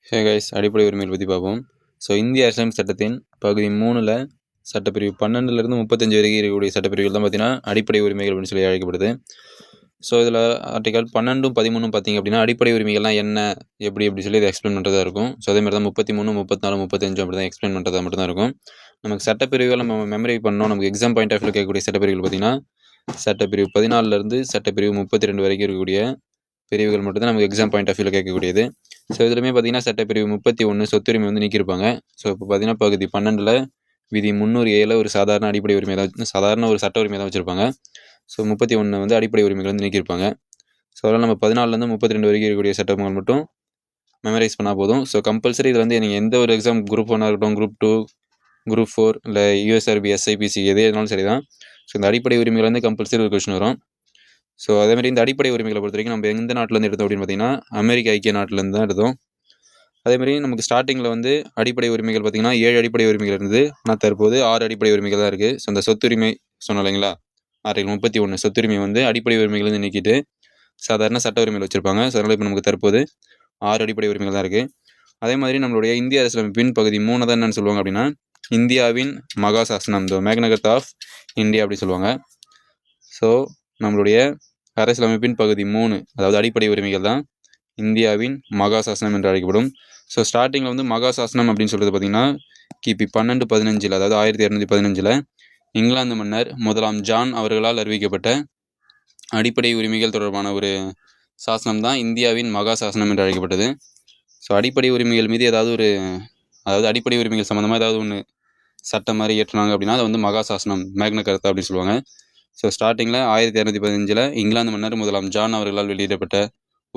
Hey guys, அடிப்படை உரிமைகள் பற்றி பார்ப்போம். ஸோ இந்திய அரசியலமைப்பு சட்டத்தின் பகுதி 3ல் சட்டப்பிரிவு 12லேருந்து 35 வரைக்கும் இருக்கக்கூடிய சட்டப்பிரிவுகள் தான் பார்த்தீங்கன்னா அடிப்படை உரிமைகள் அப்படின்னு சொல்லி அழைக்கப்படுது. ஸோ இதில் ஆர்டிகல் 12, 13 பார்த்தீங்க அப்படின்னா அடிப்படை உரிமைகள்லாம் என்ன எப்படி சொல்லி இதை எக்ஸ்பிளைன் பண்ணுறதா இருக்கும். ஸோ அதே மாதிரி தான் 33, 34, 35 அப்படி தான் எக்ஸ்பிளைன் பண்ணுறதா மட்டும்தான் இருக்கும். நமக்கு சட்டப்பிரிவுகள் நம்ம மெமரி பண்ணோம். நமக்கு எக்ஸாம் பாயிண்ட் ஆஃப் வியூ கேட்கக்கூடிய சட்டப்பிரிவுகள் பார்த்தீங்கன்னா சட்டப்பிரிவு 14லேருந்து சட்டப்பிரிவு 32 வரைக்கும் இருக்கக்கூடிய பிரிவுகள் மட்டும்தான் நமக்கு எக்ஸாம் பாயிண்ட் ஆஃப் வியூவில் கேட்கக்கூடியது. ஸோ இதுலையுமே பார்த்தீங்கன்னா சட்டப்பிரிவு 31 சொத்துரிமை வந்து நீக்கியிருப்பாங்க. ஸோ இப்போ பார்த்தீங்கன்னா பகுதி 12ல் விதி 307 ஒரு சாதாரண அடிப்படை உரிமை தான், சாதாரண ஒரு சட்ட உரிமை தான் வச்சுருப்பாங்க. ஸோ 31 வந்து அடிப்படை உரிமைகள் வந்து நீக்கியிருப்பாங்க. ஸோ அதனால் நம்ம 14லேருந்து 32 வரைக்கும் இருக்கக்கூடிய சட்டங்கள் மட்டும் மெமரைஸ் பண்ணால் போதும். ஸோ கம்பல்சரி இதில் வந்து நீங்கள் எந்த ஒரு எக்ஸாம் குரூப் 1 இருக்கட்டும், குரூப் 2, குரூப் 4 இல்லை யூஎஸ்ஆர்பி, எஸ்ஐபிசி எதே இருந்தாலும் சரி தான். ஸோ இந்த அடிப்படை உரிமைகள் வந்து கம்பல்சரி ஒரு கொஸ்டின் வரும். ஸோ அதேமாதிரி இந்த அடிப்படை உரிமைகளை பொறுத்த வரைக்கும் நம்ம எந்த நாட்டிலேருந்து எடுத்தோம் அப்படின்னு பார்த்தீங்கன்னா அமெரிக்க ஐக்கிய நாட்டிலேருந்து தான் எடுத்தோம். அதேமாதிரி நமக்கு ஸ்டார்டிங்கில் வந்து அடிப்படை உரிமைகள் பார்த்திங்கன்னா 7 அடிப்படை உரிமைகள் இருந்தது. ஆனால் தற்போது 6 அடிப்படை உரிமைகள் தான் இருக்குது. ஸோ அந்த சொத்துரிமை சொன்னோம் இல்லைங்களா, ஆர்டிகல் 31 சொத்துரிமை வந்து அடிப்படை உரிமைகள் வந்து நீக்கிட்டு சாதாரண சட்ட உரிமைகள் வச்சுருப்பாங்க. ஸோ அதனால் இப்போ நமக்கு தற்போது 6 அடிப்படை உரிமைகள் தான் இருக்குது. அதே மாதிரி நம்மளுடைய இந்திய அரசியலமைப்பின் பகுதி 3 தான் என்னென்னு சொல்லுவாங்க அப்படின்னா இந்தியாவின் மகா சாசனம், த மேக்னா கார்ட்டா ஆஃப் இந்தியா அப்படி சொல்லுவாங்க. ஸோ நம்மளுடைய அரசியலமைப்பின் பகுதி 3 அதாவது அடிப்படை உரிமைகள் தான் இந்தியாவின் மகா சாசனம் என்று அழைக்கப்படும். ஸோ ஸ்டார்டிங்கில் வந்து மகா சாசனம் அப்படின்னு சொல்கிறது பார்த்திங்கன்னா கிபி 1215 அதாவது 1215 இங்கிலாந்து மன்னர் முதலாம் ஜான் அவர்களால் அறிவிக்கப்பட்ட அடிப்படை உரிமைகள் தொடர்பான ஒரு சாசனம் தான் இந்தியாவின் மகா சாசனம் என்று அழைக்கப்பட்டது. ஸோ அடிப்படை உரிமைகள் மீது அதாவது அடிப்படை உரிமைகள் சம்மந்தமாக ஏதாவது ஒன்று சட்டம் மாதிரி ஏற்றினாங்க அப்படின்னா அது வந்து மகா சாசனம், மேக்னா கார்ட்டா அப்படின்னு சொல்லுவாங்க. ஸோ ஸ்டார்டிங்கில் 1215 இங்கிலாந்து மன்னர் முதலாம் ஜான் அவர்களால் வெளியிடப்பட்ட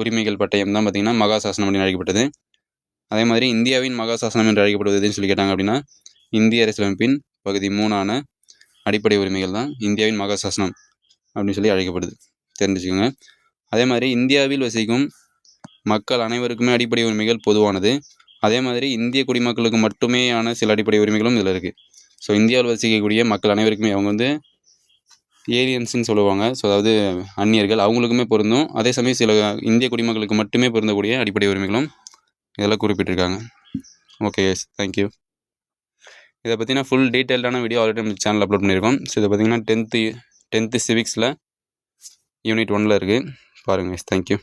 உரிமைகள் பட்டயம் தான் பார்த்திங்கன்னா மகா சாசனம் அப்படின்னு அழைக்கப்பட்டது. அதே மாதிரி இந்தியாவின் மகா சாசனம் என்று அழைக்கப்படுவது எதுன்னு சொல்லி கேட்டாங்க அப்படின்னா இந்திய அரசியலமைப்பின் பகுதி 3ஆன அடிப்படை உரிமைகள் தான் இந்தியாவின் மகா சாசனம் அப்படின்னு சொல்லி அழைக்கப்படுது, தெரிஞ்சுக்கோங்க. அதே மாதிரி இந்தியாவில் வசிக்கும் மக்கள் அனைவருக்குமே அடிப்படை உரிமைகள் பொதுவானது. அதே மாதிரி இந்திய குடிமக்களுக்கு மட்டுமே ஆன சில அடிப்படை உரிமைகளும் இதில் இருக்குது. ஸோ இந்தியாவில் வசிக்கக்கூடிய மக்கள் அனைவருக்குமே அவங்க வந்து ஏலியன்ஸ்ன்னு சொல்லுவாங்க. ஸோ அதாவது அந்நியர்கள், அவங்களுக்குமே பொருந்தும். அதே சமயம் சில இந்திய குடிமக்களுக்கு மட்டுமே பொருந்தக்கூடிய அடிப்படை உரிமைகளும் இதெல்லாம் குறிப்பிட்டிருக்காங்க. Okay yes, thank you. இதை பற்றின ஃபுல் டீட்டெயில்டான வீடியோ ஆல்ரெடி நம்ம சேனல் அப்லோட் பண்ணியிருக்கோம். ஸோ இதை பார்த்திங்கன்னா 10th சிவிக்ஸில் யூனிட் 1ல் இருக்குது, பாருங்கள் எஸ், தேங்க்யூ.